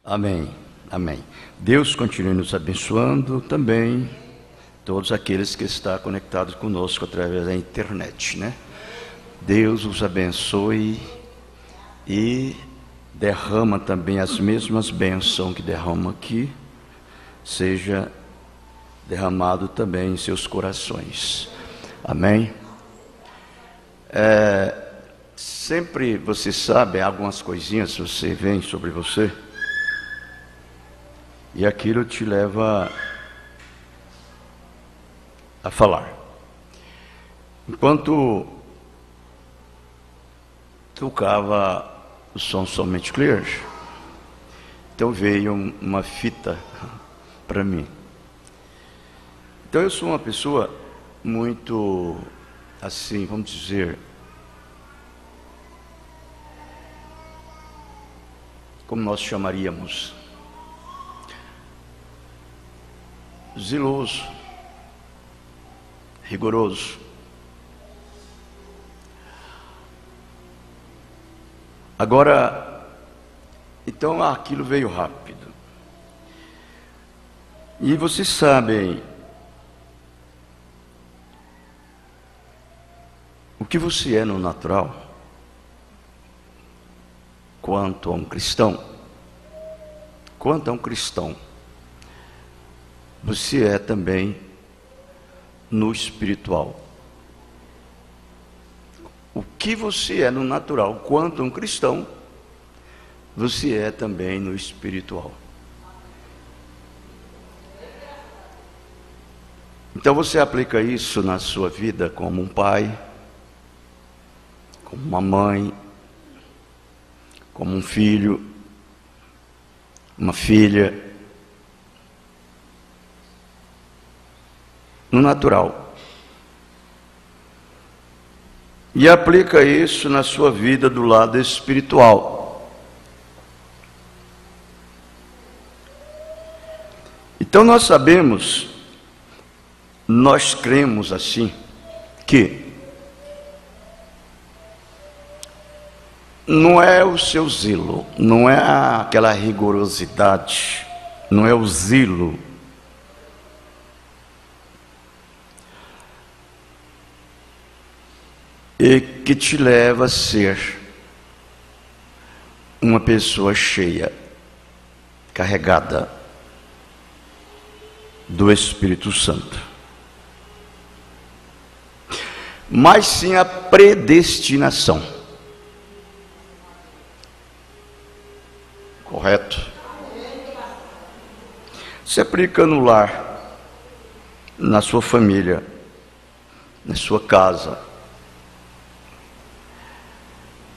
Amém, amém. Deus continue nos abençoando também, todos aqueles que estão conectados conosco através da internet, né? Deus os abençoe e derrama também as mesmas bênçãos que derrama aqui, seja derramado também em seus corações. Amém? Sempre você sabe, algumas coisinhas você vem sobre você, e aquilo te leva a falar. Enquanto tocava o som somente clear, então veio uma fita para mim. Então eu sou uma pessoa muito, assim, vamos dizer, como nós chamaríamos, zeloso, rigoroso. Agora, então aquilo veio rápido. E vocês sabem o que você é no natural, quanto a um cristão. Quanto a um cristão, você é também no espiritual. O que você é no natural, quanto a um cristão, você é também no espiritual. Então você aplica isso na sua vida como um pai, como uma mãe, como um filho, uma filha, no natural. E aplica isso na sua vida do lado espiritual. Então nós sabemos, nós cremos assim, que não é o seu zelo, não é aquela rigorosidade, não é o zelo, e que te leva a ser uma pessoa cheia, carregada do Espírito Santo, mas sim a predestinação. Correto? Se aplica no lar, na sua família, na sua casa.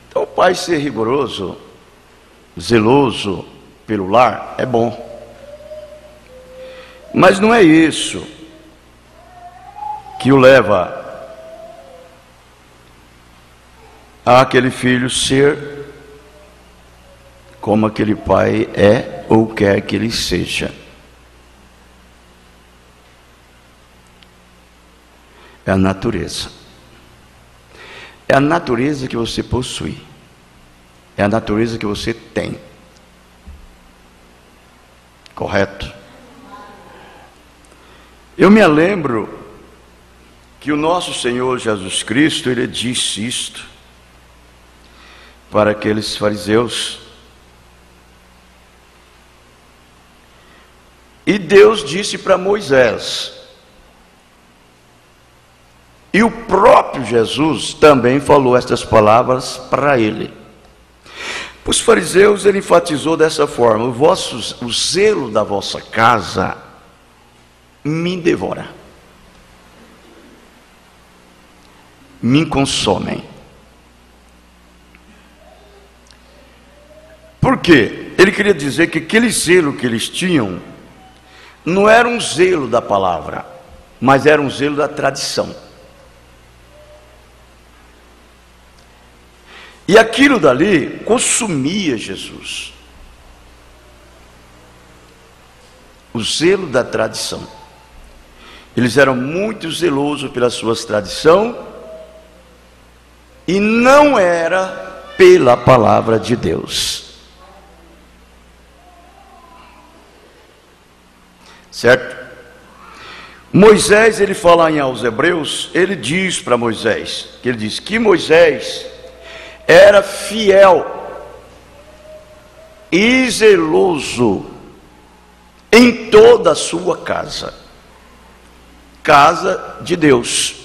Então, o pai ser rigoroso, zeloso pelo lar é bom, mas não é isso que o leva a aquele filho ser como aquele pai é ou quer que ele seja. É a natureza. É a natureza que você possui. É a natureza que você tem. Correto? Eu me lembro que o nosso Senhor Jesus Cristo, Ele disse isto para aqueles fariseus. E Deus disse para Moisés, e o próprio Jesus também falou estas palavras para ele. Para os fariseus ele enfatizou dessa forma: o zelo da vossa casa me devora, me consomem. Por quê? Ele queria dizer que aquele zelo que eles tinham não era um zelo da palavra, mas era um zelo da tradição. E aquilo dali consumia Jesus. O zelo da tradição. Eles eram muito zelosos pela sua tradição e não era pela palavra de Deus. certo? Moisés, ele fala aos Hebreus, ele diz para Moisés, que Moisés era fiel e zeloso em toda a sua casa de Deus.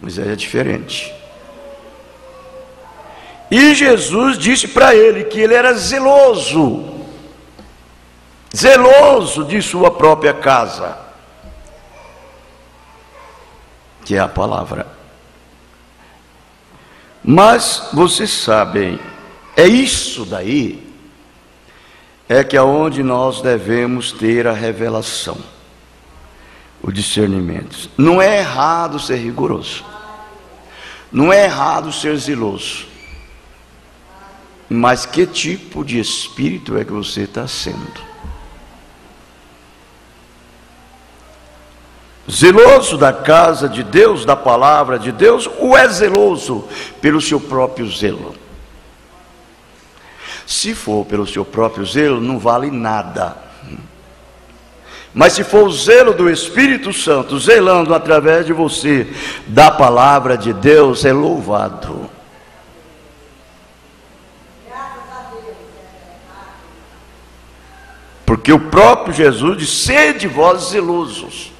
Moisés é diferente. E Jesus disse para ele que ele era zeloso de sua própria casa, que é a palavra. Mas vocês sabem, é isso daí que é onde nós devemos ter a revelação, o discernimento. Não é errado ser rigoroso, não é errado ser zeloso, mas que tipo de espírito é que você está sendo? Zeloso da casa de Deus, da palavra de Deus, ou é zeloso pelo seu próprio zelo? Se for pelo seu próprio zelo, não vale nada. Mas se for o zelo do Espírito Santo, zelando através de você, da palavra de Deus, é louvado. Porque o próprio Jesus disse: sede vós zelosos.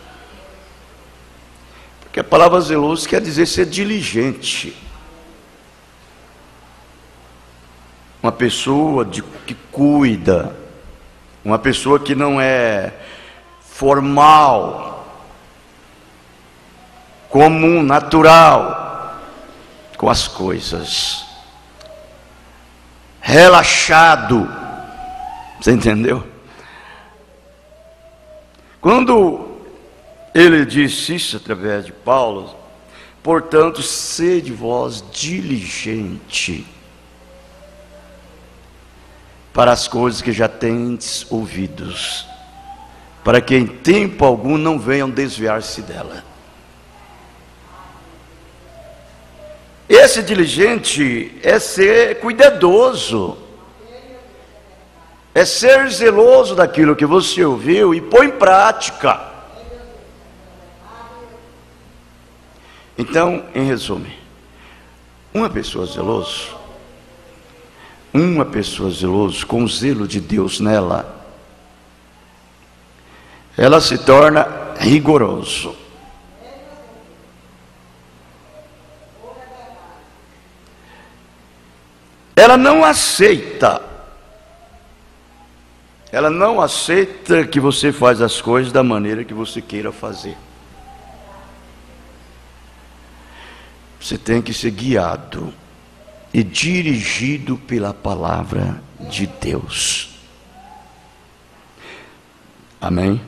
Porque a palavra zeloso quer dizer ser diligente. Uma pessoa que cuida, uma pessoa que não é formal, comum, natural com as coisas, relaxado. Você entendeu? Quando ele disse isso através de Paulo, portanto, sede vós diligente para as coisas que já tendes ouvidos, para que em tempo algum não venham desviar-se dela. Esse diligente é ser cuidadoso, é ser zeloso daquilo que você ouviu e pôr em prática. Então, em resumo, uma pessoa zelosa, com o zelo de Deus nela, ela se torna rigoroso. Ela não aceita que você faz as coisas da maneira que você queira fazer. Você tem que ser guiado e dirigido pela palavra de Deus. Amém?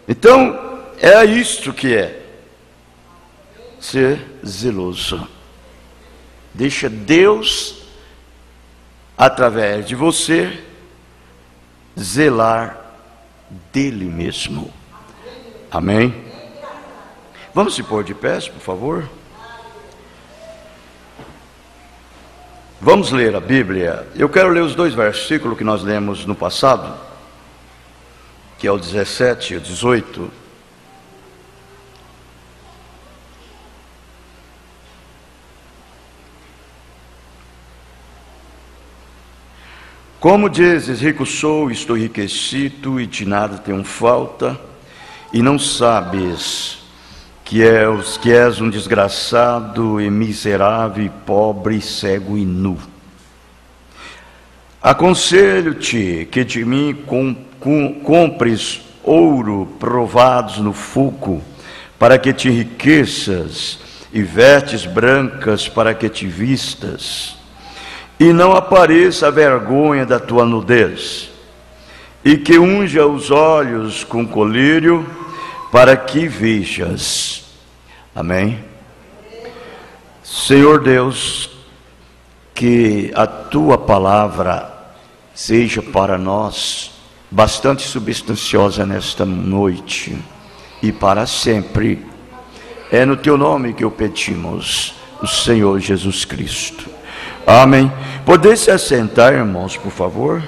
Então, é isto que é ser zeloso. Deixa Deus, através de você, zelar dele mesmo. Amém? Vamos se pôr de pé, por favor? Vamos ler a Bíblia. Eu quero ler os 2 versículos que nós lemos no passado, que é o 17 e o 18. Como dizes, rico sou, estou enriquecido e de nada tenho falta, e não sabes que és um desgraçado e miserável, e pobre, cego e nu. Aconselho-te que de mim compres ouro provados no fogo, para que te enriqueças, e vestes brancas para que te vistas, e não apareça a vergonha da tua nudez, e que unja os olhos com colírio, para que vejas. Amém? Senhor Deus, que a tua palavra seja para nós bastante substanciosa nesta noite e para sempre. É no teu nome que o pedimos, o Senhor Jesus Cristo. Amém. Poder se assentar, irmãos, por favor?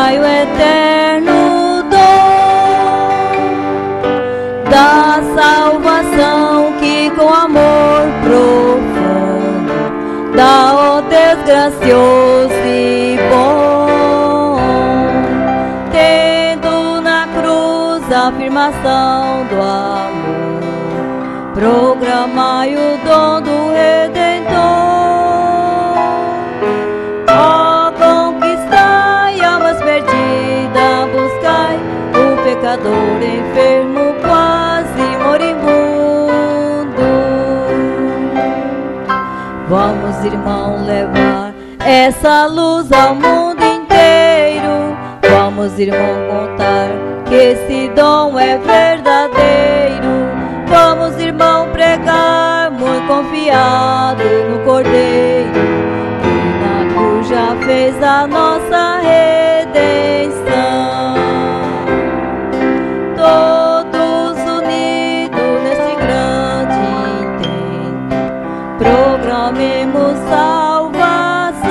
Pai, o eterno dom da salvação que com amor profundo dá, ó Deus gracioso e bom, tendo na cruz a afirmação do amor, proclamai o dom do Redentor. Ó, conquistai almas perdidas, buscai o pecador enfermo, quase moribundo. Vamos, irmão, levar essa luz ao mundo inteiro. Vamos, irmão, contar que esse dom é verdadeiro. Vamos, irmão, pregar muito confiado no Cordeiro, que na cruz já fez a nossa redenção. Todos unidos nesse grande intento, proclamemos salvação,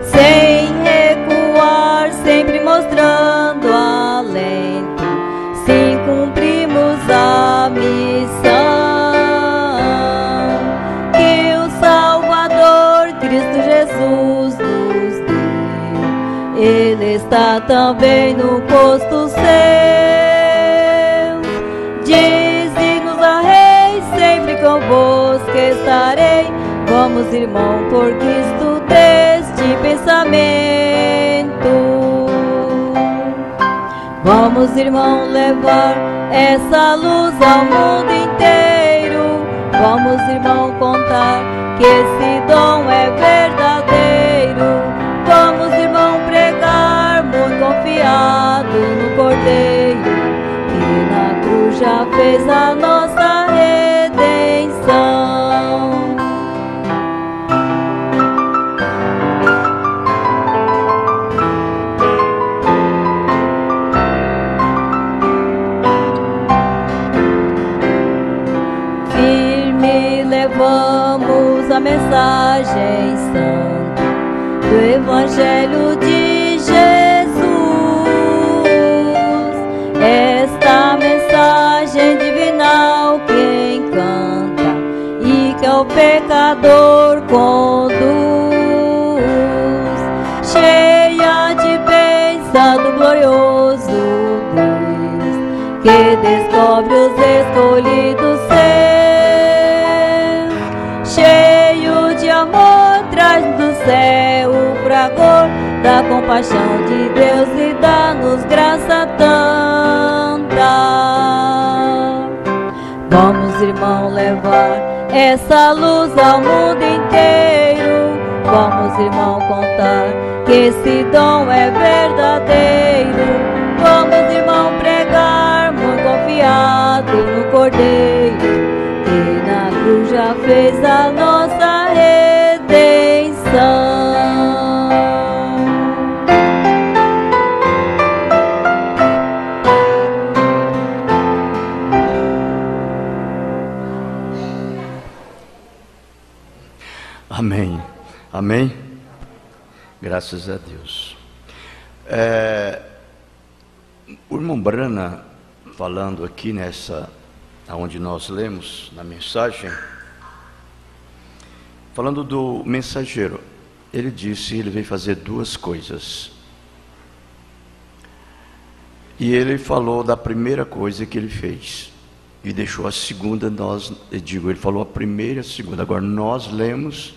sem recuar, sempre mostrando alento, sim, cumprimos a missão que o Salvador Cristo Jesus nos deu. Ele está também no posto seu. Dize-nos a Rei, sempre convosco estarei. Vamos, irmão, por Cristo deste pensamento. Vamos, irmão, levar essa luz ao mundo inteiro. Vamos, irmão, contar que esse dom é verdadeiro. Vamos, irmão, pregar muito confiado no Cordeiro, que na cruz já fez a nossa redenção. Levamos a mensagem santa do Evangelho de Jesus, esta mensagem divinal que encanta e que ao pecador conduz, cheia de bênção do glorioso Deus, que descobre os escolhidos cheio de amor, traz do céu o fragor da compaixão de Deus e dá-nos graça tanta. Vamos, irmão, levar essa luz ao mundo inteiro. Vamos, irmão, contar que esse dom é verdadeiro. Vamos, irmão, pregar muito confiado no Cordeiro, que na cruz já fez a nossa redenção. Amém. Amém. Graças a Deus. O irmão Brana, falando aqui nessa, onde nós lemos na mensagem, falando do mensageiro, ele disse, ele veio fazer duas coisas. E ele falou da primeira coisa que ele fez e deixou a segunda. Ele falou a primeira e a segunda. Agora nós lemos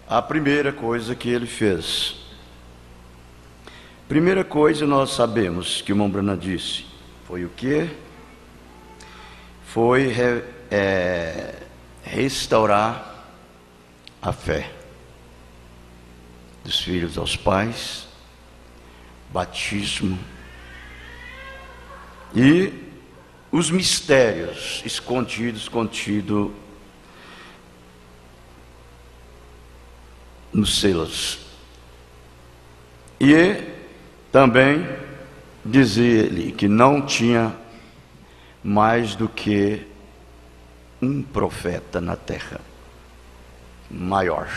a primeira coisa que ele fez. Primeira coisa, nós sabemos que o irmão Brana disse, foi o quê? Foi restaurar a fé dos filhos aos pais, batismo e os mistérios contidos nos selos. E também dizia-lhe que não tinha mais do que um profeta na terra maior.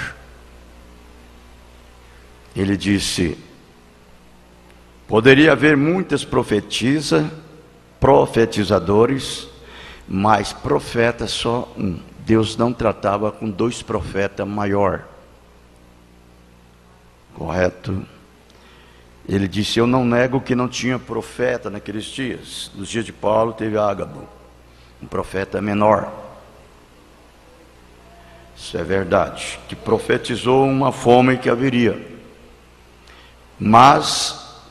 Ele disse: poderia haver muitas profetizadores, mas profeta só um. Deus não tratava com 2 profetas maior. Correto? Ele disse: eu não nego que não tinha profeta naqueles dias. Nos dias de Paulo teve Ágabo, um profeta menor. Isso é verdade, que profetizou uma fome que haveria. Mas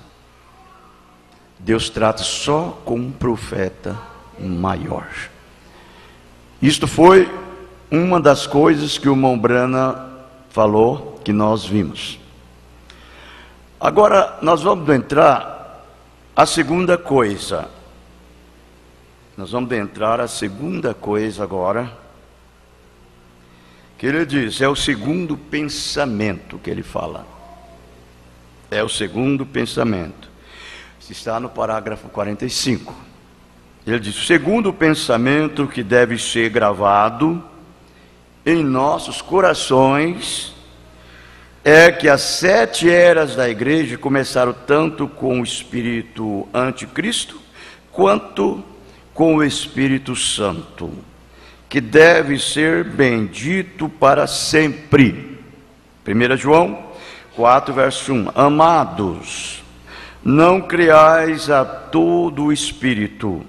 Deus trata só com um profeta maior. Isto foi uma das coisas que o irmão Branham falou, que nós vimos. Agora nós vamos entrar a segunda coisa. Nós vamos entrar a segunda coisa agora, que ele diz, é o segundo pensamento que ele fala. É o segundo pensamento. Está no parágrafo 45. Ele diz: o segundo pensamento que deve ser gravado em nossos corações é que as 7 eras da igreja começaram tanto com o espírito anticristo, quanto com o Espírito Santo, que deve ser bendito para sempre. 1 João 4, verso 1. Amados, não creais a todo o espírito,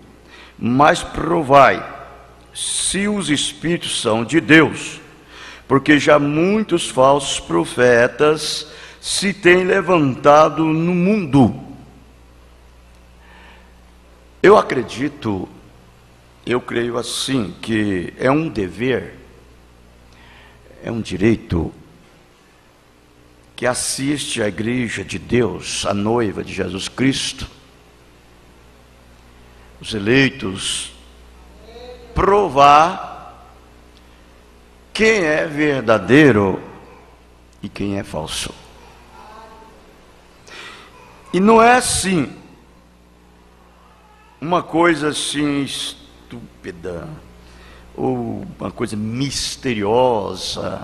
mas provai se os espíritos são de Deus, porque já muitos falsos profetas se têm levantado no mundo. Eu acredito, eu creio assim, que é um dever, é um direito que assiste à igreja de Deus, a noiva de Jesus Cristo, os eleitos, provar quem é verdadeiro e quem é falso. E não é assim, uma coisa assim estúpida, ou uma coisa misteriosa,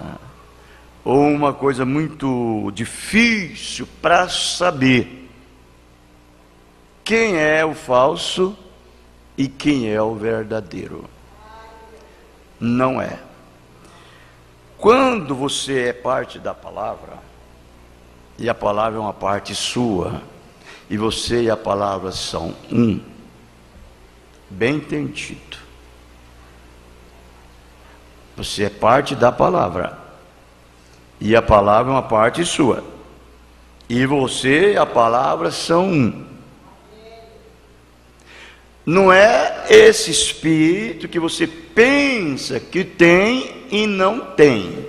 ou uma coisa muito difícil para saber quem é o falso e quem é o verdadeiro. Não é. Quando você é parte da palavra, e a palavra é uma parte sua, e você e a palavra são um, bem entendido. Você é parte da palavra, e a palavra é uma parte sua, e você e a palavra são um. Não é esse espírito que você pensa que tem e não tem.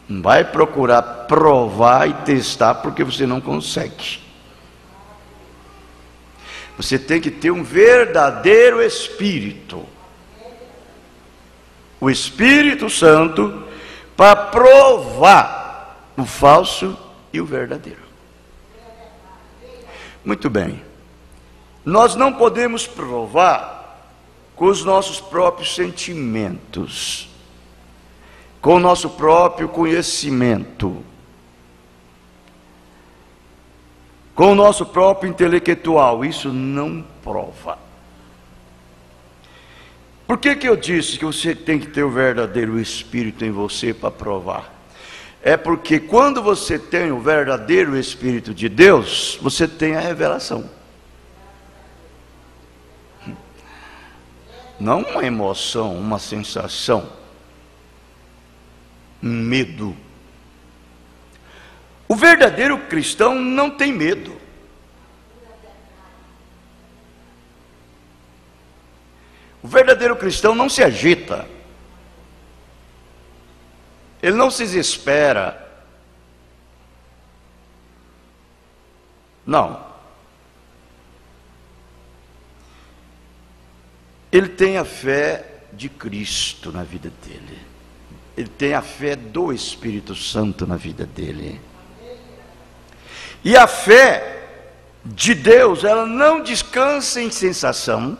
Não vai procurar provar e testar, porque você não consegue. Você tem que ter um verdadeiro espírito, o Espírito Santo, para provar o falso e o verdadeiro. Muito bem. Nós não podemos provar com os nossos próprios sentimentos, com o nosso próprio conhecimento, com o nosso próprio intelectual. Isso não prova. Por que eu disse que você tem que ter o verdadeiro Espírito em você para provar? É porque quando você tem o verdadeiro Espírito de Deus, você tem a revelação. Não uma emoção, uma sensação, um medo. O verdadeiro cristão não tem medo. O verdadeiro cristão não se agita. Ele não se desespera. Não. Ele tem a fé de Cristo na vida dele. Ele tem a fé do Espírito Santo na vida dele. E a fé de Deus, ela não descansa em sensação,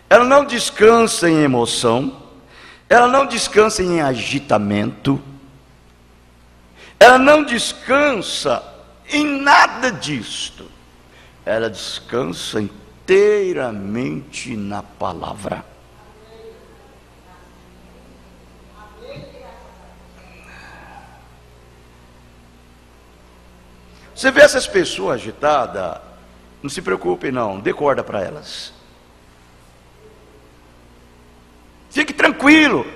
ela não descansa em emoção, ela não descansa em agitamento, ela não descansa em nada disto. Ela descansa inteiramente na palavra. Você vê essas pessoas agitadas, não se preocupe não, dê corda para elas. Fique tranquilo,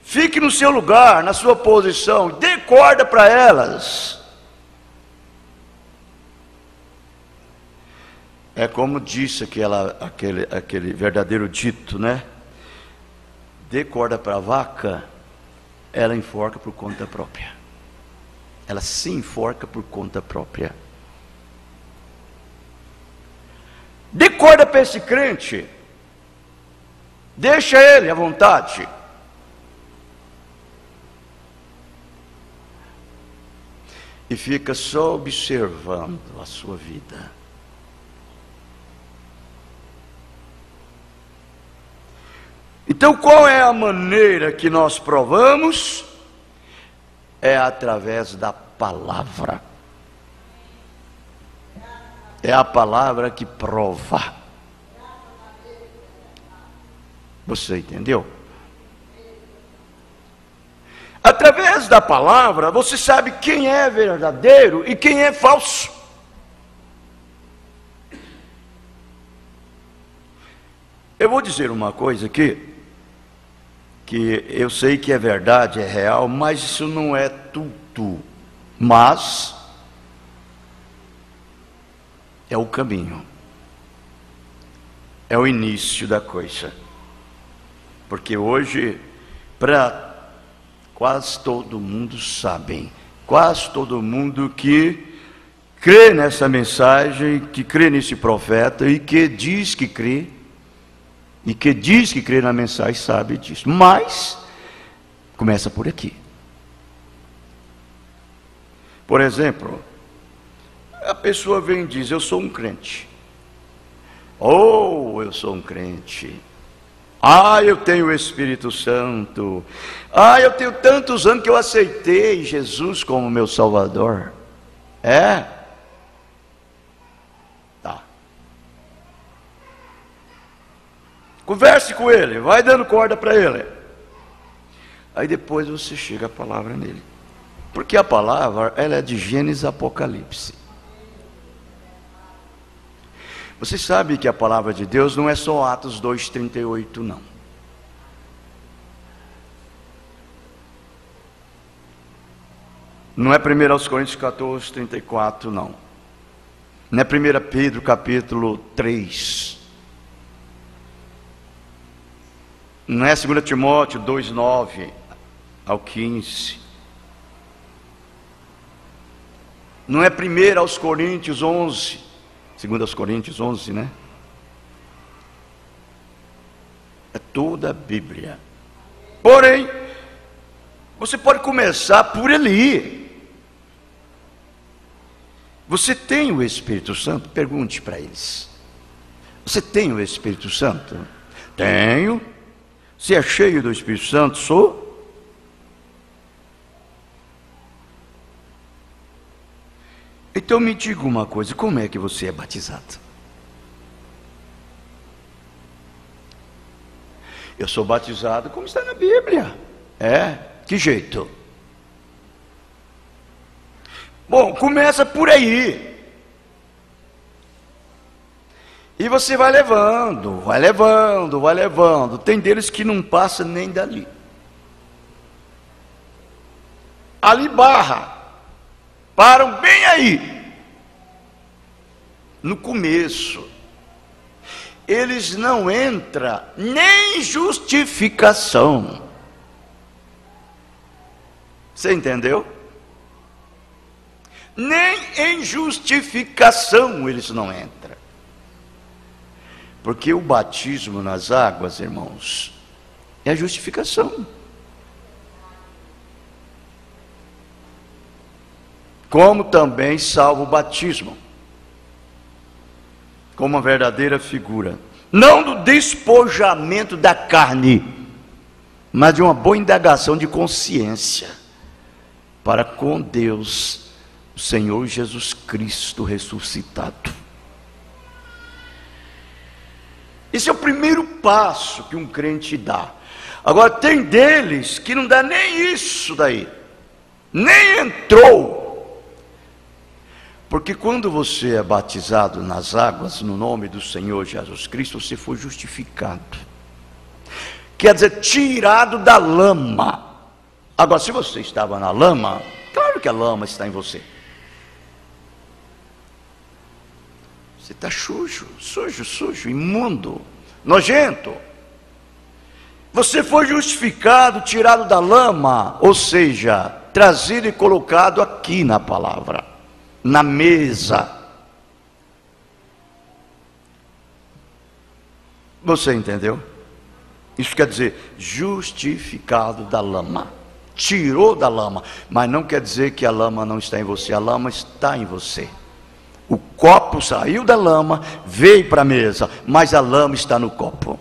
fique no seu lugar, na sua posição, dê corda para elas. É como disse aquele verdadeiro dito, né? Dê corda para a vaca, ela enforca por conta própria. Ela se enforca por conta própria. Dê corda para esse crente, deixa ele à vontade. E fica só observando a sua vida. Então, qual é a maneira que nós provamos? É através da palavra. É a palavra que prova. Você entendeu? Através da palavra, você sabe quem é verdadeiro e quem é falso. Eu vou dizer uma coisa aqui, que eu sei que é verdade, é real, mas isso não é tudo. Mas é o caminho, é o início da coisa. Porque hoje, para quase todo mundo sabem, quase todo mundo que crê nessa mensagem, que crê nesse profeta e que diz que crê, e que diz que crê na mensagem, sabe disso. Mas começa por aqui. Por exemplo, a pessoa vem e diz: eu sou um crente. Eu sou um crente. Eu tenho o Espírito Santo. Eu tenho tantos anos que eu aceitei Jesus como meu Salvador. Tá. Converse com ele, vai dando corda para ele. Aí depois você chega a palavra nele. Porque a palavra, ela é de Gênesis e Apocalipse. Você sabe que a palavra de Deus não é só Atos 2:38, não. Não é 1 Coríntios 14:34, não. Não é 1 Pedro capítulo 3. Não é 2 Timóteo 2:9 ao 15. Não é 1 Coríntios 11, 2 Coríntios 11, né? É toda a Bíblia. Porém, você pode começar por ali. Você tem o Espírito Santo? Pergunte para eles. Você tem o Espírito Santo? Tenho. Você é cheio do Espírito Santo? Sou. Então me diga uma coisa, como é que você é batizado? Eu sou batizado como está na Bíblia. Que jeito? Bom, começa por aí. E você vai levando, vai levando, vai levando. Tem deles que não passa nem dali. Ali barra. Param bem aí. No começo. Eles não entram nem em justificação. Você entendeu? Nem em justificação eles não entram. Porque o batismo nas águas, irmãos, é a justificação. Como também salva o batismo, como uma verdadeira figura, não do despojamento da carne, mas de uma boa indagação de consciência. para com Deus, o Senhor Jesus Cristo ressuscitado. Esse é o primeiro passo que um crente dá. Agora tem deles que não dá nem isso daí, nem entrou. Porque quando você é batizado nas águas, no nome do Senhor Jesus Cristo, você foi justificado. Quer dizer, tirado da lama. Agora, se você estava na lama, claro que a lama está em você. Você está sujo, imundo, nojento. Você foi justificado, tirado da lama, ou seja, trazido e colocado aqui na palavra, na mesa. Você entendeu? Isso quer dizer justificado da lama, tirou da lama, mas não quer dizer que a lama não está em você, a lama está em você. O copo saiu da lama, veio para a mesa, mas a lama está no copo.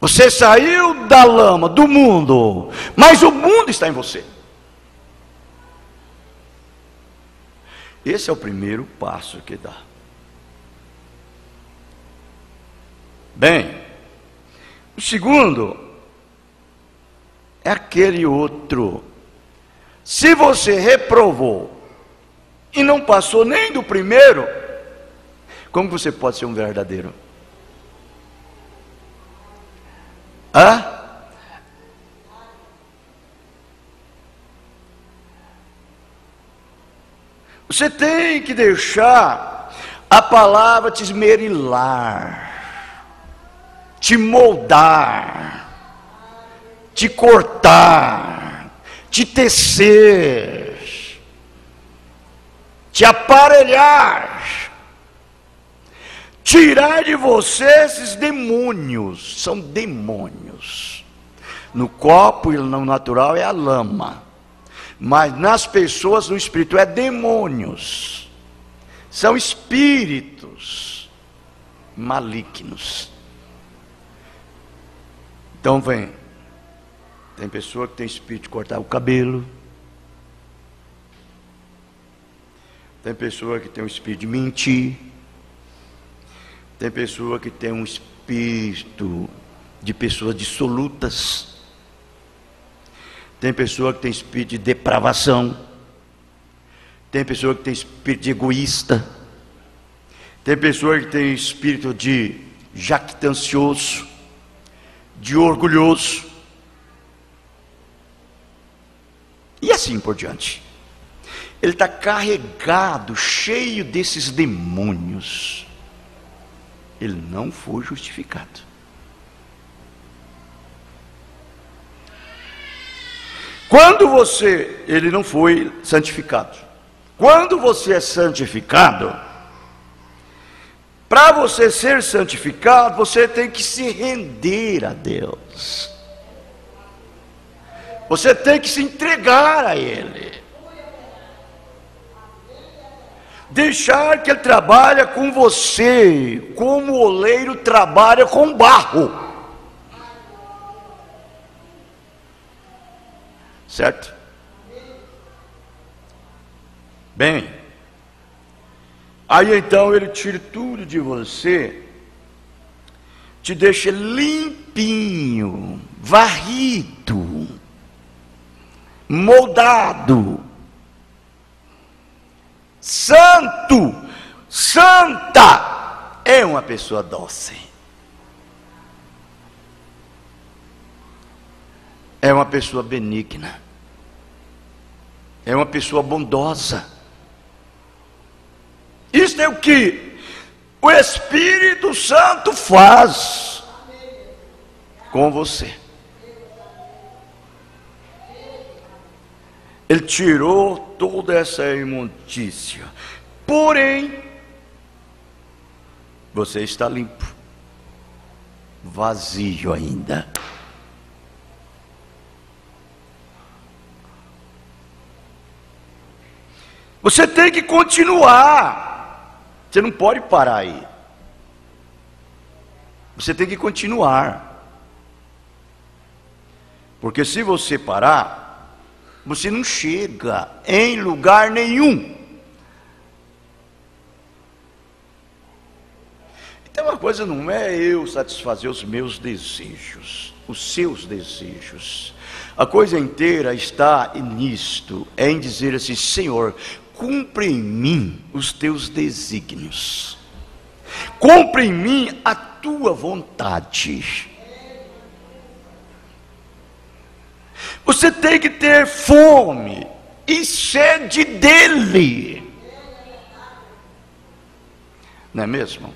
Você saiu da lama, do mundo, mas o mundo está em você. Esse é o primeiro passo que dá. Bem, o segundo é aquele outro. Se você reprovou e não passou nem do primeiro, como você pode ser um verdadeiro? Você tem que deixar a palavra te esmerilar, te moldar, te cortar, te tecer, te aparelhar, tirar de você esses demônios. São demônios. No copo e no natural é a lama, mas nas pessoas, no espírito, é demônios. São espíritos malignos. Então vem, tem pessoa que tem espírito de cortar o cabelo, tem pessoa que tem o espírito de mentir, tem pessoa que tem um espírito de pessoas dissolutas, tem pessoa que tem espírito de depravação, tem pessoa que tem espírito de egoísta, tem pessoa que tem espírito de jactancioso, de orgulhoso, e assim por diante. Ele está carregado, cheio desses demônios. Ele não foi justificado. Ele não foi santificado. Quando você é santificado, para você ser santificado, você tem que se render a Deus. Você tem que se entregar a Ele. Deixar que Ele trabalhe com você, como o oleiro trabalha com barro. Certo? Bem, aí então Ele tira tudo de você, te deixa limpinho, varrido, moldado, santo, santa. É uma pessoa doce, é uma pessoa benigna, é uma pessoa bondosa. Isso é o que o Espírito Santo faz com você. Ele tirou toda essa imundícia, porém você está limpo, vazio ainda. Você tem que continuar, você não pode parar aí, você tem que continuar. Porque se você parar, você não chega em lugar nenhum. Então uma coisa não é eu satisfazer os meus desejos, os seus desejos. A coisa inteira está nisto, é em dizer assim: Senhor, cumpre em mim os teus desígnios, cumpre em mim a tua vontade. Você tem que ter fome e sede dele, não é mesmo?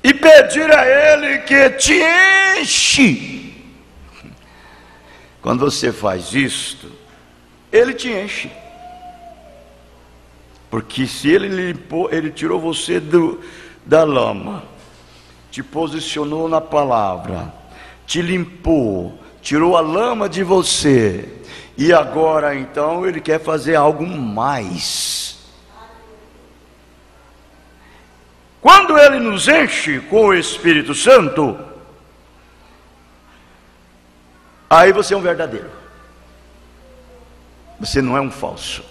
E pedir a ele que te enche. Quando você faz isto, ele te enche. Porque se ele limpou, ele tirou você da lama, te posicionou na palavra, te limpou, tirou a lama de você, e agora então ele quer fazer algo mais. Quando ele nos enche com o Espírito Santo, aí você é um verdadeiro. Você não é um falso.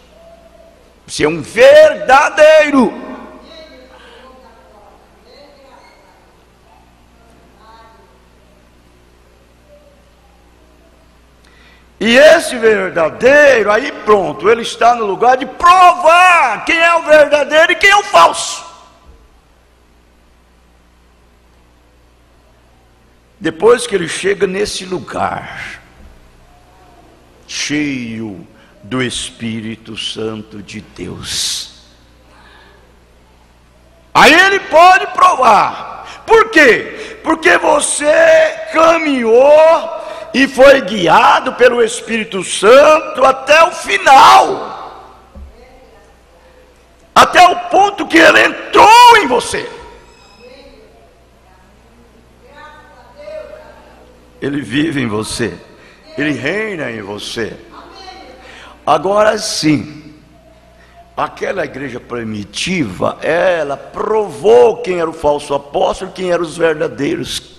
Você é um verdadeiro. E esse verdadeiro, aí pronto, ele está no lugar de provar quem é o verdadeiro e quem é o falso. Depois que ele chega nesse lugar, cheio do Espírito Santo de Deus, aí ele pode provar. Por quê? Porque você caminhou e foi guiado pelo Espírito Santo até o final, até o ponto que ele entrou em você. Ele vive em você, ele reina em você. Agora sim, aquela igreja primitiva, ela provou quem era o falso apóstolo, quem eram os verdadeiros.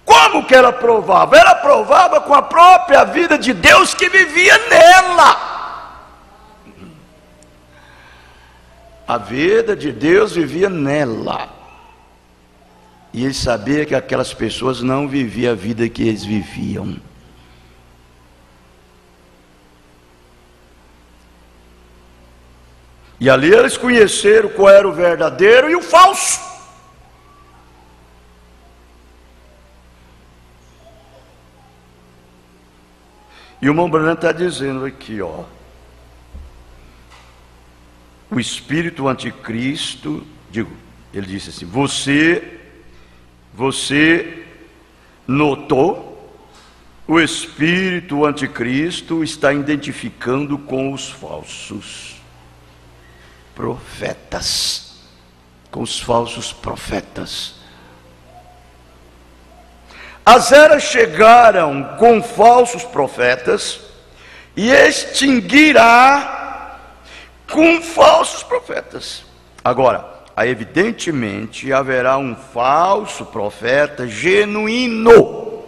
Como que ela provava? Ela provava com a própria vida de Deus que vivia nela. A vida de Deus vivia nela. E ele sabia que aquelas pessoas não viviam a vida que eles viviam. E ali eles conheceram qual era o verdadeiro e o falso. E o irmão Branham está dizendo aqui, ó, o espírito anticristo, ele disse assim: você notou? O espírito anticristo está identificando com os falsos profetas, com os falsos profetas. As eras chegaram com falsos profetas e extinguirá com falsos profetas. Agora, evidentemente haverá um falso profeta genuíno.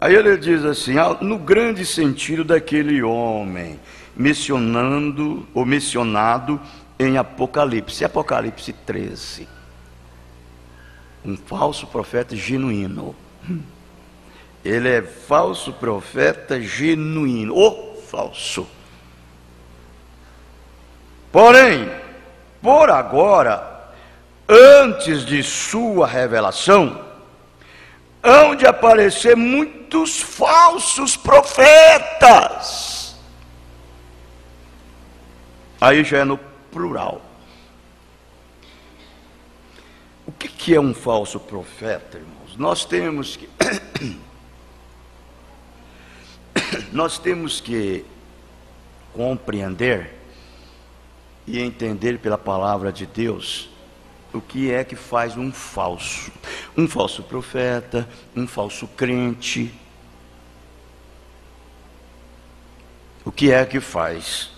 Aí ele diz assim, no grande sentido daquele homem, mencionado em Apocalipse 13. Um falso profeta genuíno. Ele é falso profeta genuíno, o falso. Porém, por agora, antes de sua revelação, hão de aparecer muitos falsos profetas. Aí já é no plural. O que é um falso profeta, irmãos? Nós temos que compreender e entender pela palavra de Deus o que é que faz um falso profeta, um falso crente. O que é que faz?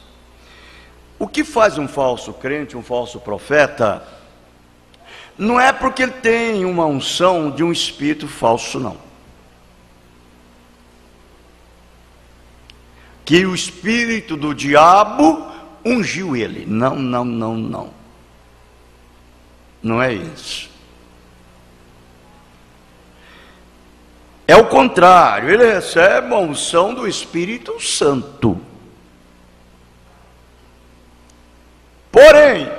O que faz um falso crente, um falso profeta, não é porque ele tem uma unção de um espírito falso, não. Que o espírito do diabo ungiu ele. Não. Não é isso. É o contrário, ele recebe a unção do Espírito Santo. Porém,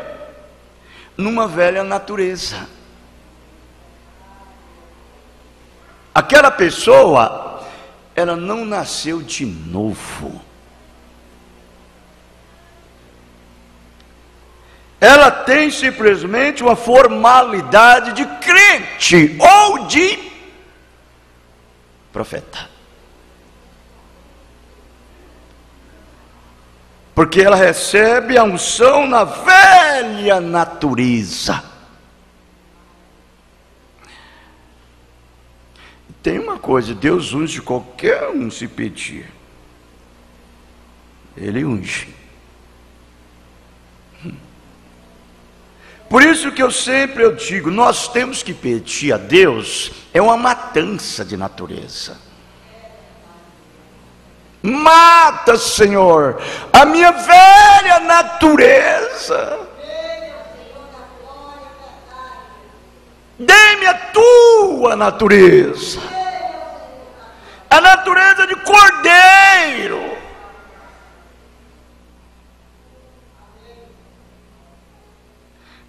numa velha natureza. Aquela pessoa, ela não nasceu de novo. Ela tem simplesmente uma formalidade de crente ou de profeta. Porque ela recebe a unção na velha natureza. Tem uma coisa, Deus unge qualquer um se pedir. Ele unge. Por isso que eu sempre digo, nós temos que pedir a Deus, é uma matança de natureza. Mata, Senhor, a minha velha natureza. Dê-me a tua natureza, a natureza de cordeiro.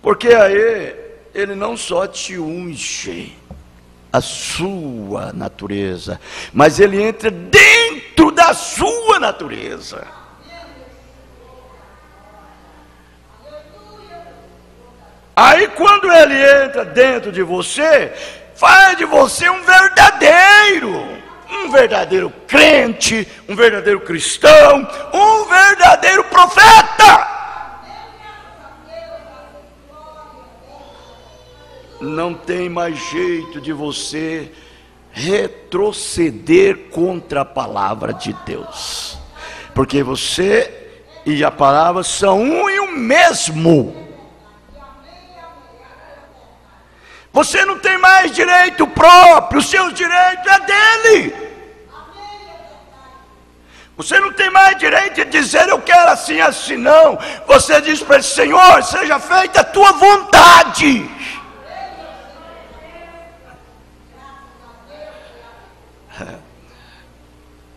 Porque aí ele não só te unge a sua natureza, mas ele entra dentro da sua natureza. Aí quando ele entra dentro de você, faz de você um verdadeiro crente, um verdadeiro cristão, um verdadeiro profeta. Não tem mais jeito de você retroceder contra a palavra de Deus, porque você e a palavra são um e o mesmo. Você não tem mais direito próprio, os seus direitos é dele. Você não tem mais direito de dizer eu quero assim, assim, não. Você diz para ele, Senhor, seja feita a tua vontade.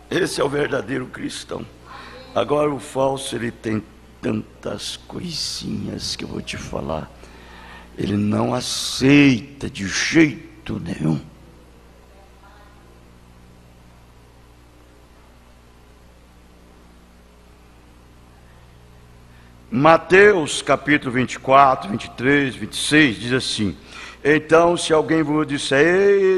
Esse é o verdadeiro cristão. Agora o falso, ele tem tantas coisinhas que eu vou te falar. Ele não aceita de jeito nenhum. Mateus capítulo 24, 23, 26 diz assim: então se alguém vos disser,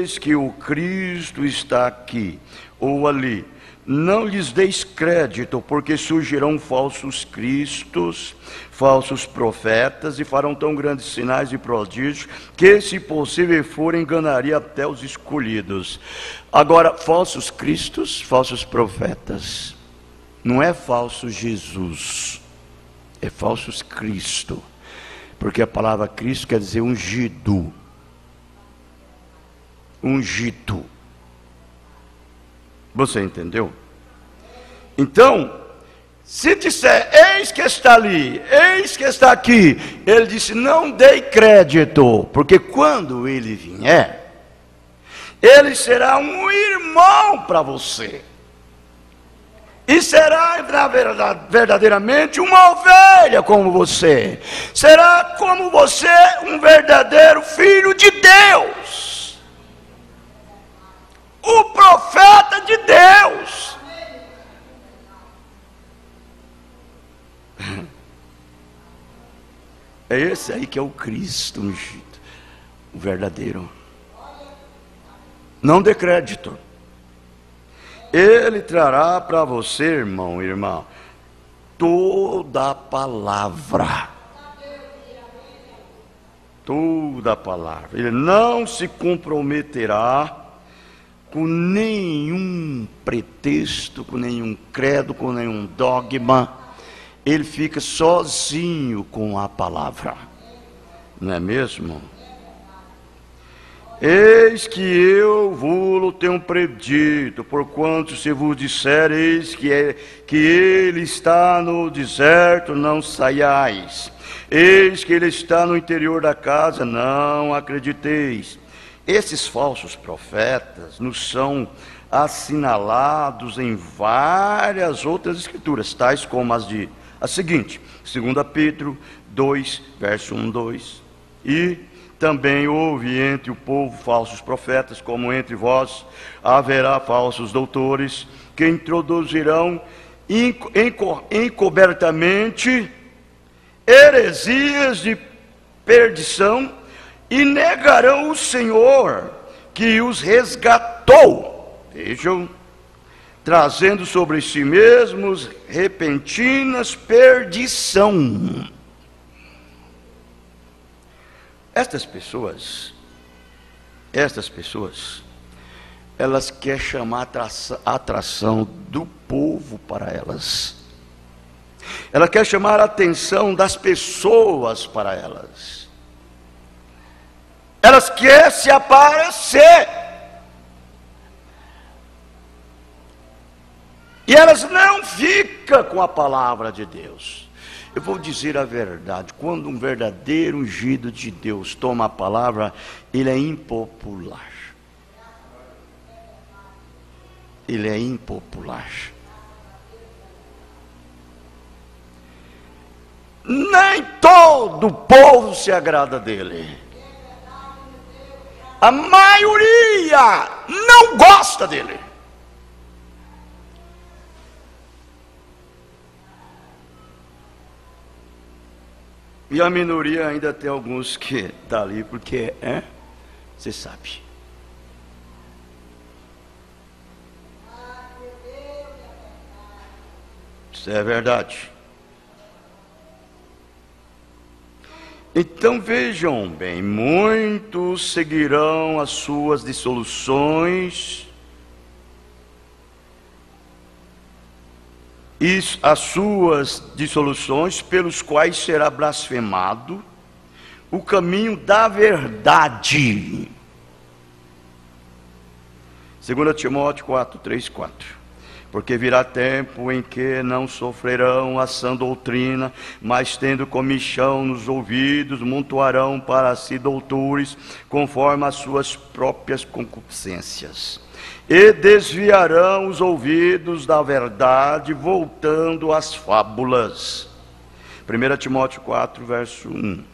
eis que o Cristo está aqui ou ali, não lhes deis crédito, porque surgirão falsos cristos, falsos profetas, e farão tão grandes sinais e prodígios, que se possível for, enganaria até os escolhidos. Agora, falsos cristos, falsos profetas, não é falso Jesus, é falsos Cristo, porque a palavra Cristo quer dizer ungido. Ungido. Você entendeu? Então, se disser, eis que está ali, eis que está aqui, ele disse, não dei crédito, porque quando ele vier, ele será um irmão para você, e será verdadeiramente uma ovelha como você, será como você um verdadeiro filho de Deus, o profeta de Deus. É esse aí que é o Cristo ungido, o verdadeiro. Não dê crédito. Ele trará para você, irmão, irmã, toda a palavra. Toda a palavra. Ele não se comprometerá com nenhum pretexto, com nenhum credo, com nenhum dogma. ele fica sozinho com a palavra, não é mesmo? Eis que eu vos tenho predito, porquanto se vos disser, eis que ele está no deserto, não saiais. Eis que ele está no interior da casa, não acrediteis. Esses falsos profetas nos são assinalados em várias outras escrituras, tais como a seguinte, 2 Pedro 2, verso 1, 2, e também houve entre o povo falsos profetas, como entre vós haverá falsos doutores, que introduzirão encobertamente heresias de perdição, e negarão o Senhor que os resgatou. Vejam, trazendo sobre si mesmos repentinas perdição. Estas pessoas, elas querem chamar a atração do povo para elas. Ela quer chamar a atenção das pessoas para elas. Elas querem se aparecer. E elas não ficam com a palavra de Deus. Eu vou dizer a verdade, quando um verdadeiro ungido de Deus toma a palavra, ele é impopular. Ele é impopular. Nem todo o povo se agrada dele. A maioria não gosta dele. E a minoria ainda tem alguns que está ali porque você sabe. Isso é verdade. Então vejam bem, muitos seguirão as suas dissoluções e as suas dissoluções, pelos quais será blasfemado o caminho da verdade. 2 Timóteo 4, 3, 4. Porque virá tempo em que não sofrerão a sã doutrina, mas tendo comichão nos ouvidos, montoarão para si doutores, conforme as suas próprias concupiscências. E desviarão os ouvidos da verdade, voltando às fábulas. 1 Timóteo 4, verso 1.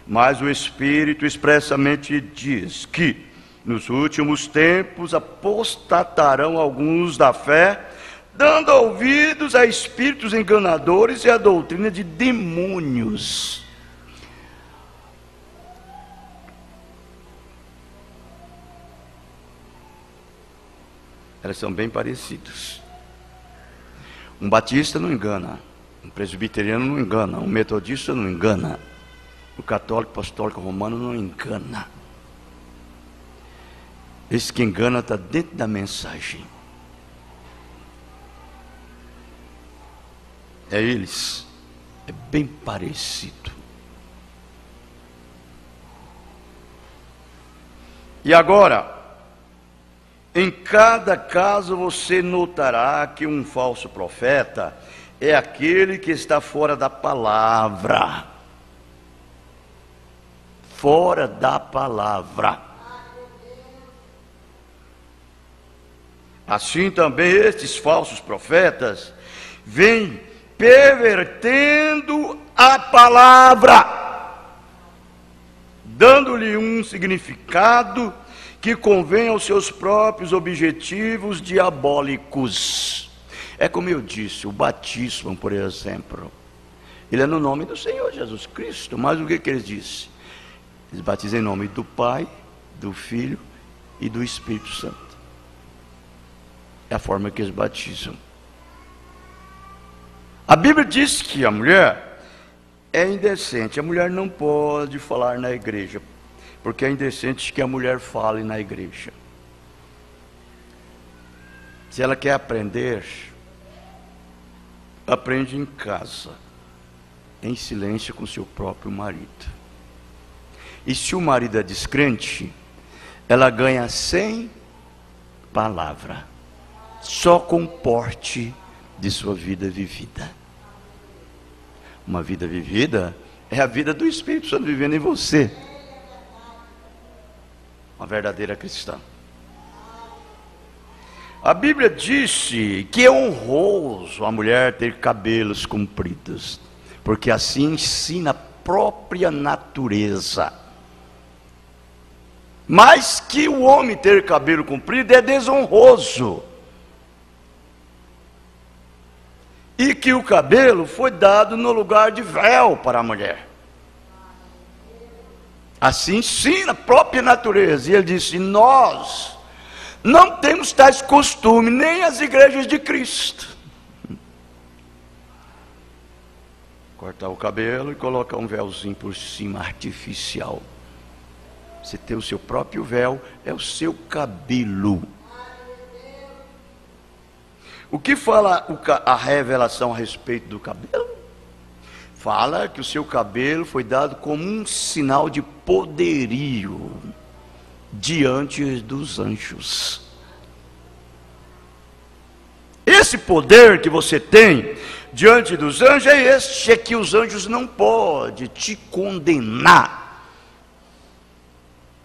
Mas o Espírito expressamente diz que nos últimos tempos apostatarão alguns da fé, dando ouvidos a espíritos enganadores e a doutrina de demônios. Elas são bem parecidas. Um batista não engana, um presbiteriano não engana, um metodista não engana, o católico apostólico romano não engana. Esse que engana está dentro da mensagem. É eles, é bem parecido. E agora, em cada caso você notará que um falso profeta é aquele que está fora da palavra. Fora da palavra. Assim também estes falsos profetas vêm pervertendo a palavra, dando-lhe um significado que convém aos seus próprios objetivos diabólicos. É como eu disse, o batismo, por exemplo, ele é no nome do Senhor Jesus Cristo, mas o que eles dizem? Eles batizam em nome do Pai, do Filho e do Espírito Santo. É a forma que eles batizam. A Bíblia diz que a mulher é indecente. A mulher não pode falar na igreja, porque é indecente que a mulher fale na igreja. Se ela quer aprender, aprende em casa. em silêncio com seu próprio marido. E se o marido é descrente, ela ganha sem palavra, só com o porte de sua vida vivida. Uma vida vivida é a vida do Espírito Santo vivendo em você. Uma verdadeira cristã. A Bíblia disse que é honroso a mulher ter cabelos compridos, porque assim ensina a própria natureza. Mas que o homem ter cabelo comprido é desonroso. E que o cabelo foi dado no lugar de véu para a mulher. Assim ensina a própria natureza. E ele disse: nós não temos tais costumes, nem as igrejas de Cristo. Cortar o cabelo e colocar um véuzinho por cima, artificial. Você tem o seu próprio véu, é o seu cabelo. O que fala a revelação a respeito do cabelo? Fala que o seu cabelo foi dado como um sinal de poderio diante dos anjos. Esse poder que você tem diante dos anjos é este, é que os anjos não podem te condenar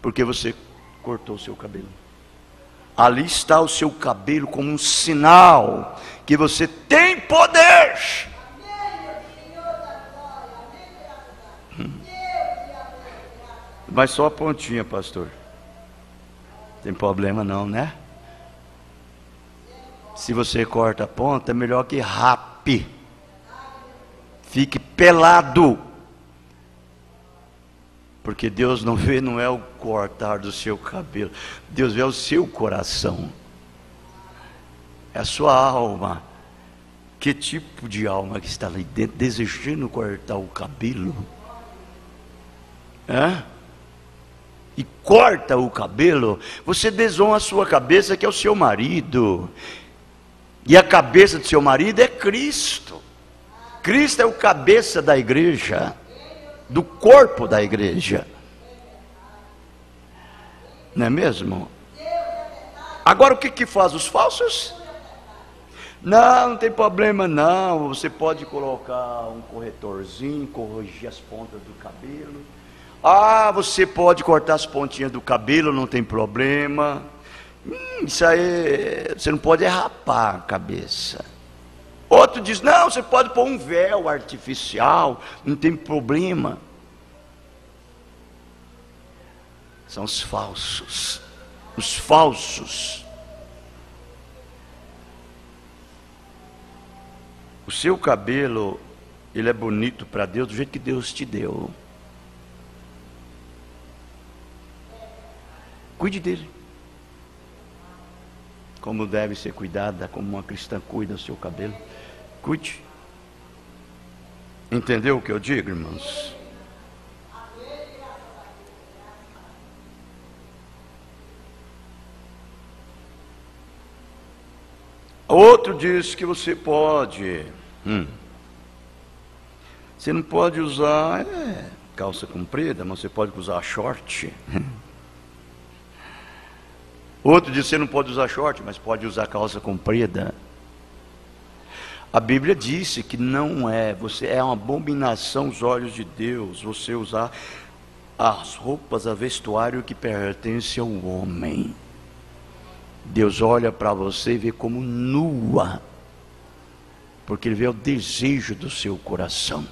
porque você cortou o seu cabelo. Ali está o seu cabelo como um sinal que você tem poder. Mas só a pontinha, pastor. Tem problema não, né? Se você corta a ponta, é melhor que rape. Fique pelado. Porque Deus não vê, não é o cortar do seu cabelo. Deus vê o seu coração. É a sua alma. Que tipo de alma que está ali dentro, desejando cortar o cabelo? E corta o cabelo, você desonra a sua cabeça, que é o seu marido. E a cabeça do seu marido é Cristo. Cristo é o cabeça da igreja, do corpo da igreja. Não é mesmo? Agora o que faz os falsos? Não tem problema não, você pode colocar um corretorzinho, corrigir as pontas do cabelo. Você pode cortar as pontinhas do cabelo, não tem problema. Isso aí, você não pode rapar a cabeça. Outro diz, não, você pode pôr um véu artificial, não tem problema. São os falsos. Os falsos. O seu cabelo, ele é bonito para Deus do jeito que Deus te deu. Cuide dele. Como deve ser cuidada, como uma cristã cuida do seu cabelo. Cuide. Entendeu o que eu digo, irmãos? Outro diz que você pode. Você não pode usar calça comprida, mas você pode usar short. Outro diz que você não pode usar short, mas pode usar calça comprida. A Bíblia disse que não é, é uma abominação aos olhos de Deus você usar as roupas, a vestuário que pertence ao homem. Deus olha para você e vê como nua, porque Ele vê o desejo do seu coração.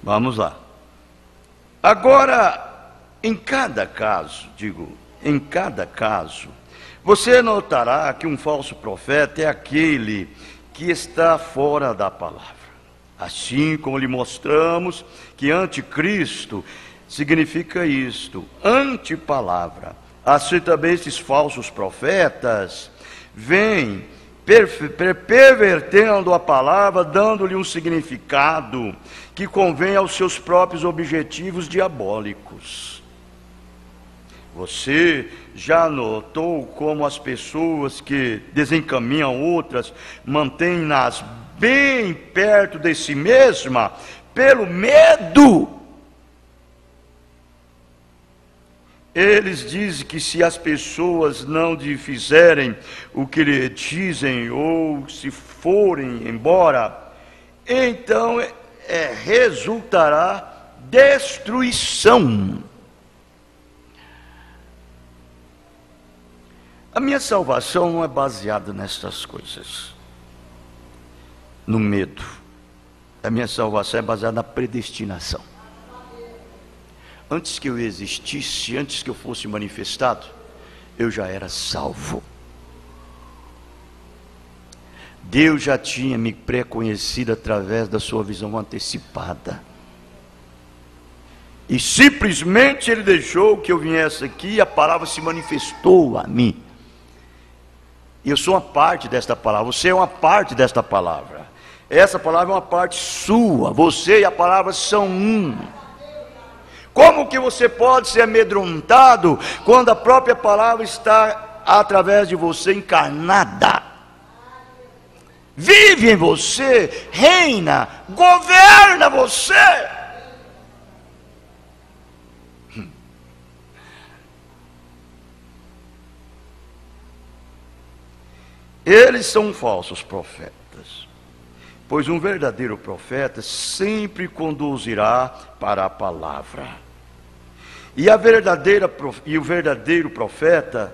Vamos lá. Agora, em cada caso, você notará que um falso profeta é aquele que está fora da palavra. Assim como lhe mostramos que anticristo significa isto, antipalavra. Assim também esses falsos profetas vêm pervertendo a palavra, dando-lhe um significado que convém aos seus próprios objetivos diabólicos. Você já notou como as pessoas que desencaminham outras mantêm-nas bem perto de si mesma pelo medo? Eles dizem que se as pessoas não lhe fizerem o que lhe dizem ou se forem embora, então resultará destruição. A minha salvação não é baseada nessas coisas, no medo. A minha salvação é baseada na predestinação. Antes que eu existisse, antes que eu fosse manifestado, eu já era salvo. Deus já tinha me pré-conhecido através da sua visão antecipada. E simplesmente Ele deixou que eu viesse aqui e a palavra se manifestou a mim. E eu sou uma parte desta palavra, você é uma parte desta palavra. Essa palavra é uma parte sua, você e a palavra são um. Como que você pode ser amedrontado quando a própria palavra está através de você encarnada? Vive em você, reina, governa você. Eles são falsos profetas, pois um verdadeiro profeta sempre conduzirá para a palavra. E o verdadeiro profeta,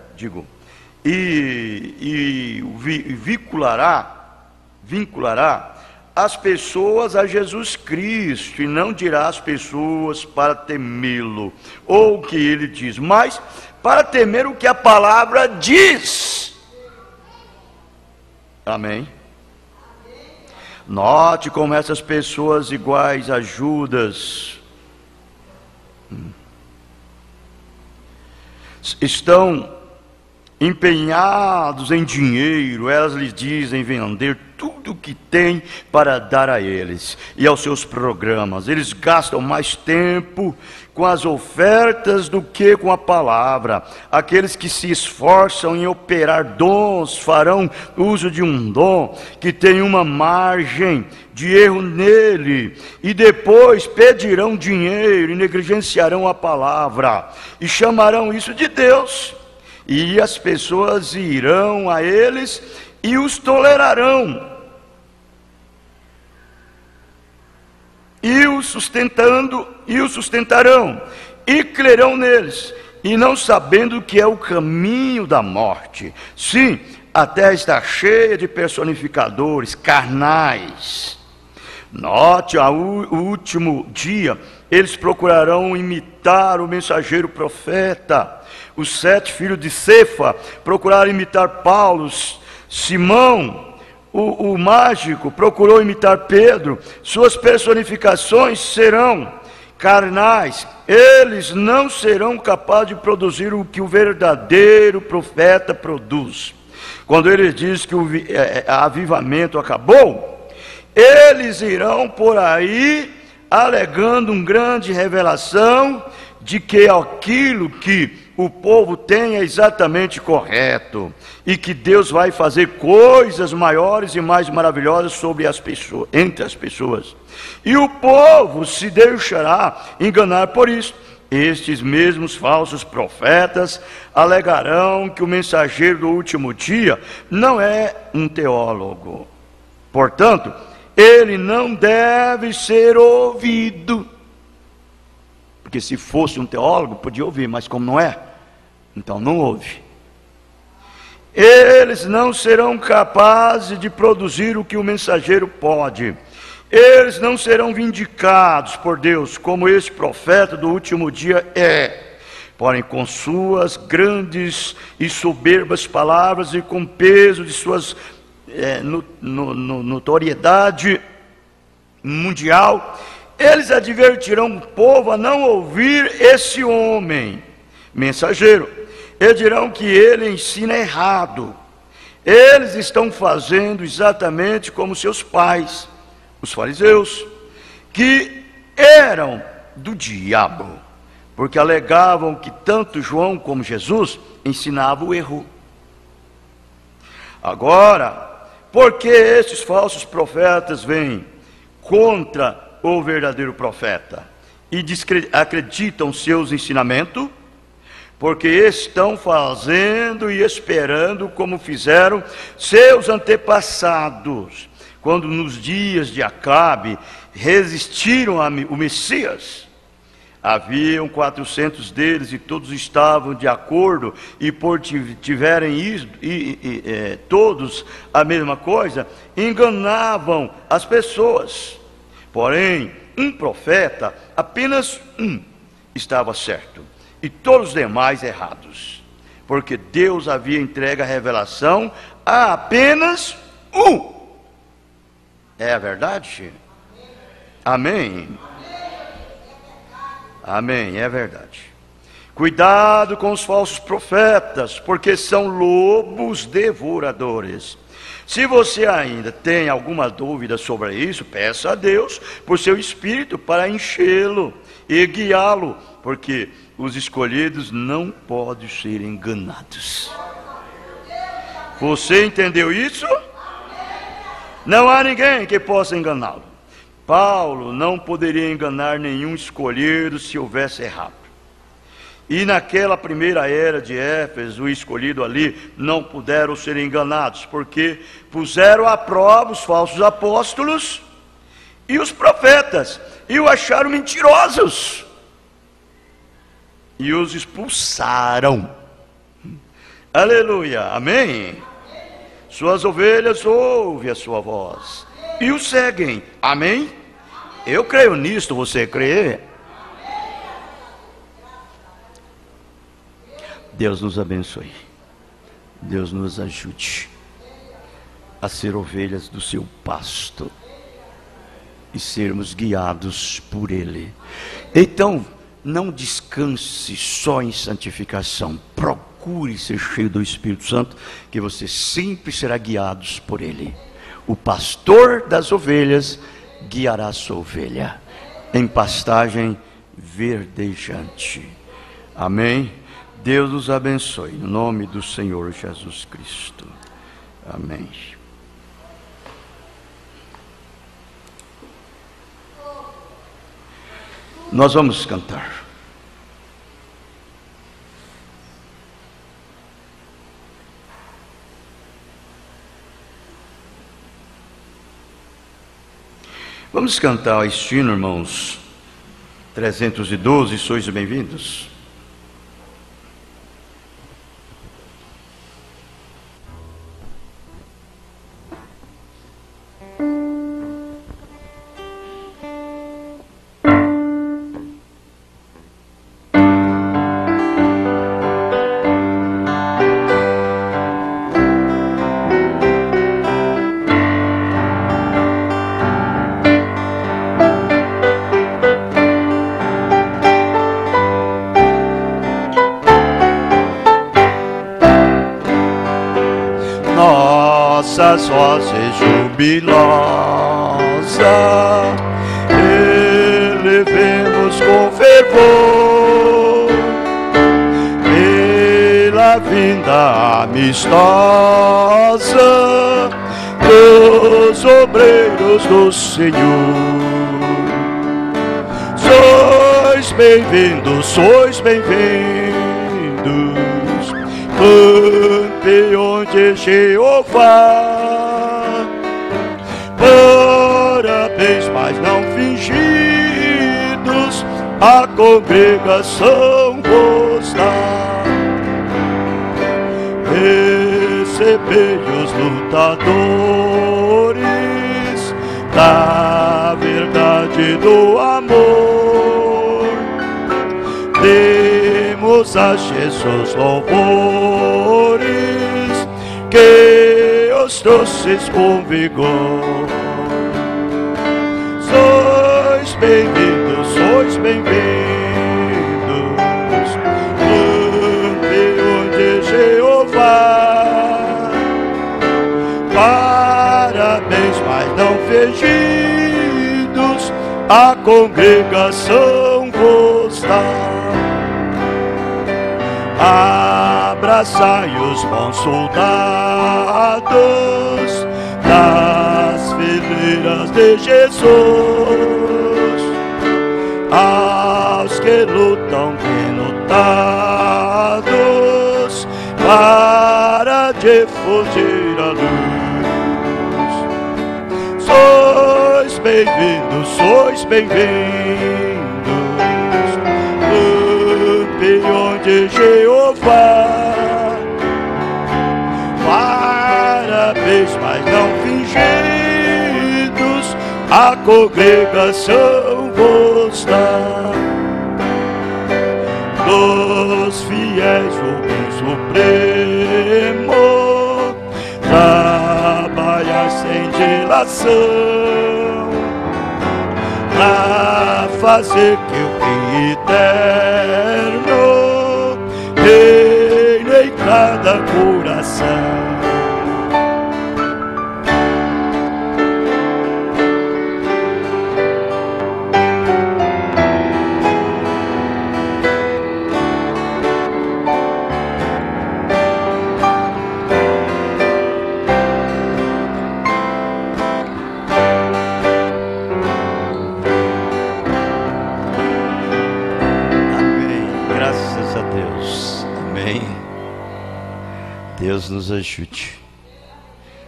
vinculará as pessoas a Jesus Cristo, e não dirá às pessoas para temê-lo, ou o que ele diz, mas para temer o que a palavra diz. Amém? Note como essas pessoas iguais a Judas estão empenhados em dinheiro. Elas lhes dizem vender tudo o que tem para dar a eles e aos seus programas. Eles gastam mais tempo com as ofertas do que com a palavra. Aqueles que se esforçam em operar dons farão uso de um dom que tem uma margem de erro nele, e depois pedirão dinheiro e negligenciarão a palavra e chamarão isso de Deus. E as pessoas irão a eles e os tolerarão, e os sustentarão, e crerão neles, e não sabendo que é o caminho da morte. Sim, a terra está cheia de personificadores carnais. Note, ao último dia, eles procurarão imitar o mensageiro profeta. Os 7 filhos de Cefa procuraram imitar Paulo. Simão, o mágico, procurou imitar Pedro. Suas personificações serão carnais. Eles não serão capazes de produzir o que o verdadeiro profeta produz. Quando ele diz que o avivamento acabou, eles irão por aí alegando uma grande revelação de que aquilo que o povo tem é exatamente correto, e que Deus vai fazer coisas maiores e mais maravilhosas sobre as pessoas, entre as pessoas. E o povo se deixará enganar por isso. Estes mesmos falsos profetas alegarão que o mensageiro do último dia não é um teólogo. Portanto, ele não deve ser ouvido. Porque se fosse um teólogo, podia ouvir, mas como não é, então não ouve. Eles não serão capazes de produzir o que o mensageiro pode. Eles não serão vindicados por Deus, como este profeta do último dia é. Porém, com suas grandes e soberbas palavras e com peso de suas notoriedade mundial, eles advertirão o povo a não ouvir esse homem mensageiro. Eles dirão que ele ensina errado. Eles estão fazendo exatamente como seus pais, os fariseus, que eram do diabo. porque alegavam que tanto João como Jesus ensinavam o erro. Agora, porque esses falsos profetas vêm contra o verdadeiro profeta e acreditam seus ensinamentos? Porque estão fazendo e esperando como fizeram seus antepassados, quando nos dias de Acabe resistiram ao Messias. Haviam 400 deles e todos estavam de acordo, e por tiverem todos a mesma coisa, enganavam as pessoas. Porém, um profeta, apenas um, estava certo, e todos os demais errados, porque Deus havia entregue a revelação a apenas um. É a verdade? Amém? Amém, é verdade. Cuidado com os falsos profetas, porque são lobos devoradores. Se você ainda tem alguma dúvida sobre isso, peça a Deus por seu Espírito para enchê-lo e guiá-lo, porque os escolhidos não podem ser enganados. Você entendeu isso? Não há ninguém que possa enganá-lo. Paulo não poderia enganar nenhum escolhido se houvesse errado. E naquela primeira era de Éfeso, o escolhido ali não puderam ser enganados, porque puseram à prova os falsos apóstolos e os profetas, e o acharam mentirosos, e os expulsaram. Aleluia, amém? Suas ovelhas ouvem a sua voz e o seguem, amém? Eu creio nisto, você crê? Deus nos abençoe, Deus nos ajude a ser ovelhas do seu pasto e sermos guiados por Ele. Então, não descanse só em santificação, procure ser cheio do Espírito Santo, que você sempre será guiado por Ele. O pastor das ovelhas guiará a sua ovelha em pastagem verdejante. Amém? Deus nos abençoe, no nome do Senhor Jesus Cristo. Amém. Nós vamos cantar. Vamos cantar este hino, irmãos. 312, sois bem-vindos. Nossas vozes jubilosas elevemos com fervor pela vinda amistosa dos obreiros do Senhor. Sois bem-vindos, campeões de Jeová. Parabéns, mas não fingidos, a congregação vos dá. Recebei os lutadores da verdade do amor. Demos a Jesus louvores, que os trouxes com vigor. Sois bem-vindos, campeões de Jeová. Parabéns, mas não fingidos, a congregação vos dá. Abraçai os bons soldados das fileiras de Jesus, aos que lutam bem lutados para difundir a luz. Sois bem-vindos, campeões de Jeová. Parabéns, mas não fingidos, a congregação vos dá. Dos fiéis o bem supremo, trabalhar sem dilação, pra fazer que o bem eterno reine em cada coração. Deus nos ajude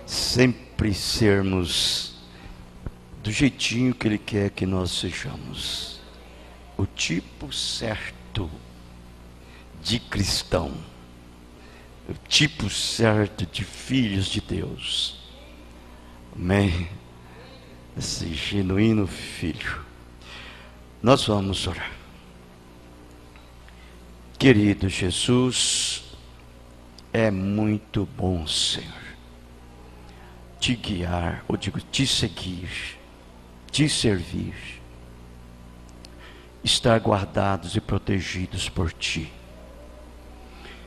sempre sermos do jeitinho que Ele quer que nós sejamos, o tipo certo de cristão, o tipo certo de filhos de Deus. Amém? Esse genuíno filho. Nós vamos orar. Querido Jesus, é muito bom, Senhor, te guiar, ou digo, te seguir, te servir, estar guardados e protegidos por ti.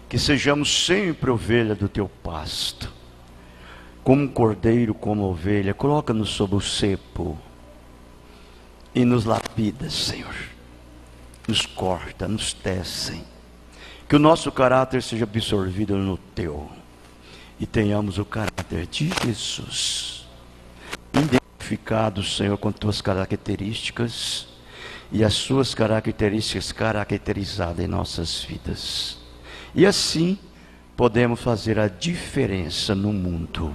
Que sejamos sempre ovelha do teu pasto, como um cordeiro, como ovelha. Coloca-nos sob o cepo e nos lapida, Senhor, nos corta, nos tecem. Que o nosso caráter seja absorvido no teu e tenhamos o caráter de Jesus, identificado, Senhor, com tuas características e as suas características caracterizadas em nossas vidas. E assim podemos fazer a diferença no mundo.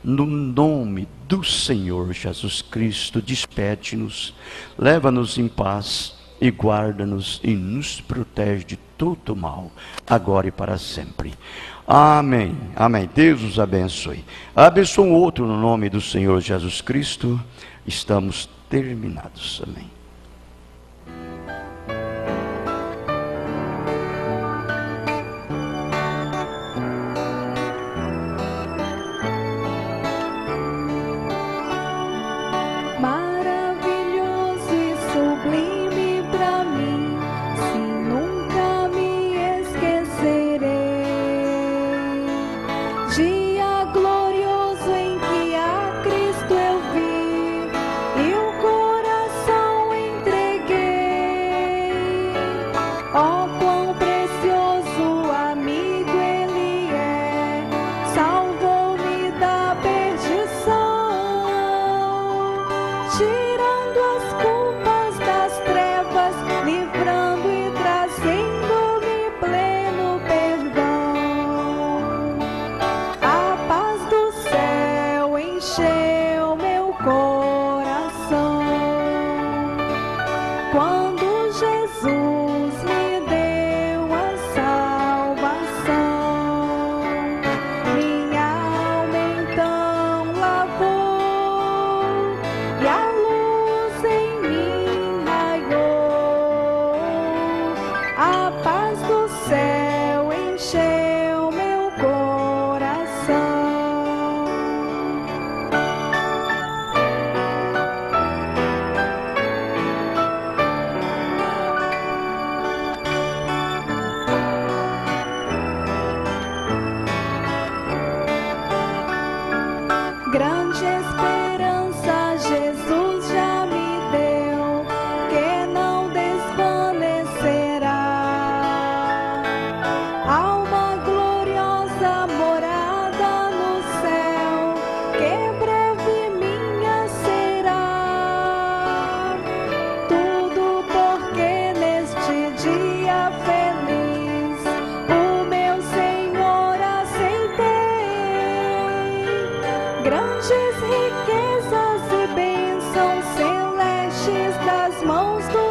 No nome do Senhor Jesus Cristo, despede-nos, leva-nos em paz e guarda-nos e nos protege de todo mal, agora e para sempre. Amém. Amém. Deus os abençoe. Abençoe um outro no nome do Senhor Jesus Cristo. Estamos terminados. Amém. das mãos do